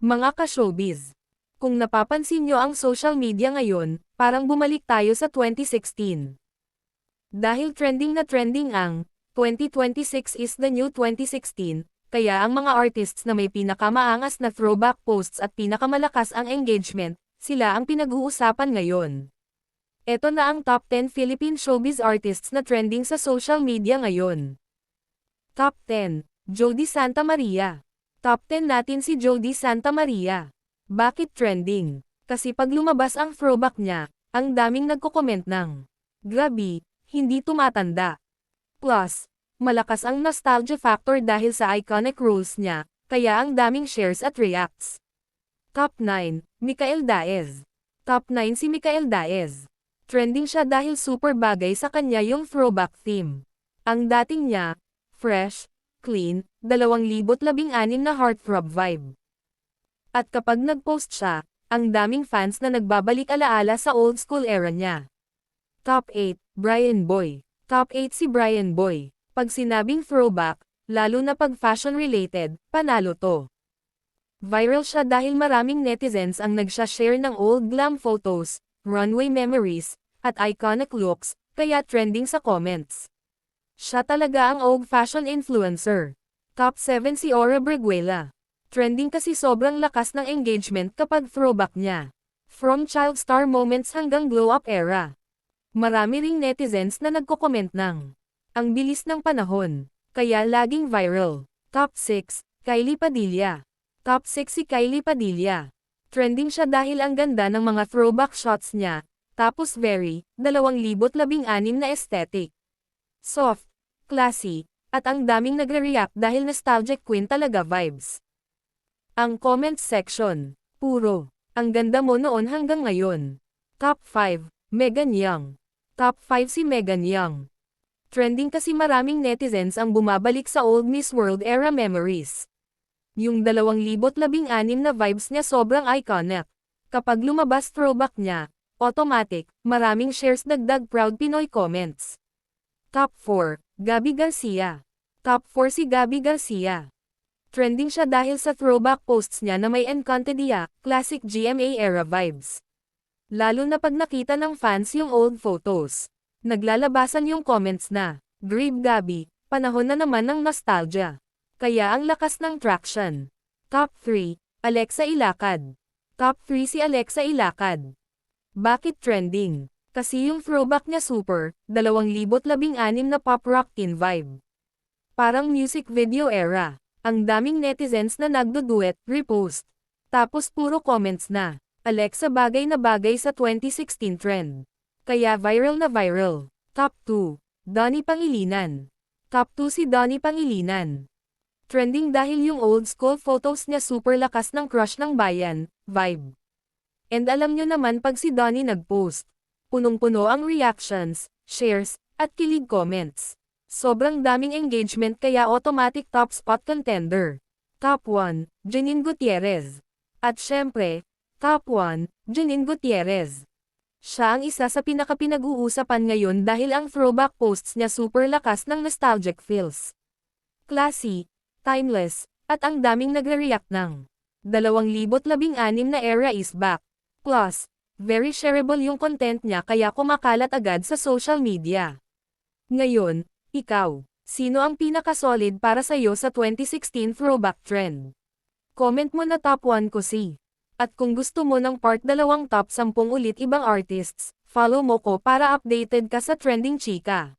Mga ka-showbiz. Kung napapansin nyo ang social media ngayon, parang bumalik tayo sa 2016. Dahil trending na trending ang 2026 is the new 2016, kaya ang mga artists na may pinakamaangas na throwback posts at pinakamalakas ang engagement, sila ang pinag-uusapan ngayon. Ito na ang top 10 Philippine showbiz artists na trending sa social media ngayon. Top 10, Jody Santa Maria. Top 10 natin si Jody Santa Maria. Bakit trending? Kasi pag lumabas ang throwback niya, ang daming nagko-comment ng, "Grabe, hindi tumatanda." Plus, malakas ang nostalgia factor dahil sa iconic roles niya, kaya ang daming shares at reacts. Top 9, Micael Daez. Top 9 si Micael Daez. Trending siya dahil super bagay sa kanya yung throwback theme. Ang dating niya, fresh, clean, 2016 na heartthrob vibe. At kapag nag-post siya, ang daming fans na nagbabalik alaala sa old school era niya. Top 8, Brian Boy. Top 8 si Brian Boy. Pag sinabing throwback, lalo na pag fashion-related, panalo to. Viral siya dahil maraming netizens ang nagsha-share ng old glam photos, runway memories, at iconic looks, kaya trending sa comments. Siya talaga ang old fashion influencer. Top 7 si Aura Briguela. Trending kasi sobrang lakas ng engagement kapag throwback niya. From child star moments hanggang glow-up era. Marami ring netizens na nagko-comment ng, "Ang bilis ng panahon," kaya laging viral. Top 6, Kylie Padilla. Top 6 si Kylie Padilla. Trending siya dahil ang ganda ng mga throwback shots niya, tapos very, 2016 na aesthetic. Soft, classy, at ang daming nagre-react dahil nostalgic queen talaga vibes. Ang comment section, puro, "Ang ganda mo noon hanggang ngayon." Top 5, Megan Young. Top 5 si Megan Young. Trending kasi maraming netizens ang bumabalik sa old Miss World era memories. Yung 2016 na vibes niya sobrang iconic. Kapag lumabas throwback niya, automatic, maraming shares dagdag proud Pinoy comments. Top 4, Gabby Garcia. Top 4 si Gabby Garcia. Trending siya dahil sa throwback posts niya na may Encantadia, classic GMA era vibes. Lalo na pag nakita ng fans yung old photos. Naglalabasan yung comments na, "Grave Gabby, panahon na naman ng nostalgia." Kaya ang lakas ng traction. Top 3, Alexa Ilacad. Top 3 si Alexa Ilacad. Bakit trending? Kasi yung throwback niya super, 2016 na pop rock teen vibe. Parang music video era. Ang daming netizens na nagdo-duet, repost. Tapos puro comments na, "Alexa bagay na bagay sa 2016 trend." Kaya viral na viral. Top 2, Donnie Pangilinan. Top 2 si Donnie Pangilinan. Trending dahil yung old school photos niya super lakas ng crush ng bayan, vibe. And alam nyo naman pag si Donnie nag-post, punong-puno ang reactions, shares, at kilig comments. Sobrang daming engagement kaya automatic top spot contender. Top 1, Janine Gutierrez. At syempre, Top 1, Janine Gutierrez. Siya ang isa sa pinaka-pinag-uusapan ngayon dahil ang throwback posts niya super lakas ng nostalgic feels. Classy, timeless, at ang daming nagre-react ng 2016 na era is back. Plus, very shareable yung content niya kaya kumakalat agad sa social media. Ngayon, ikaw, sino ang pinaka-solid para sa'yo sa 2016 throwback trend? Comment mo na top 1 ko si. At kung gusto mo ng part 2 top 10 ulit ibang artists, follow mo ko para updated ka sa trending chika.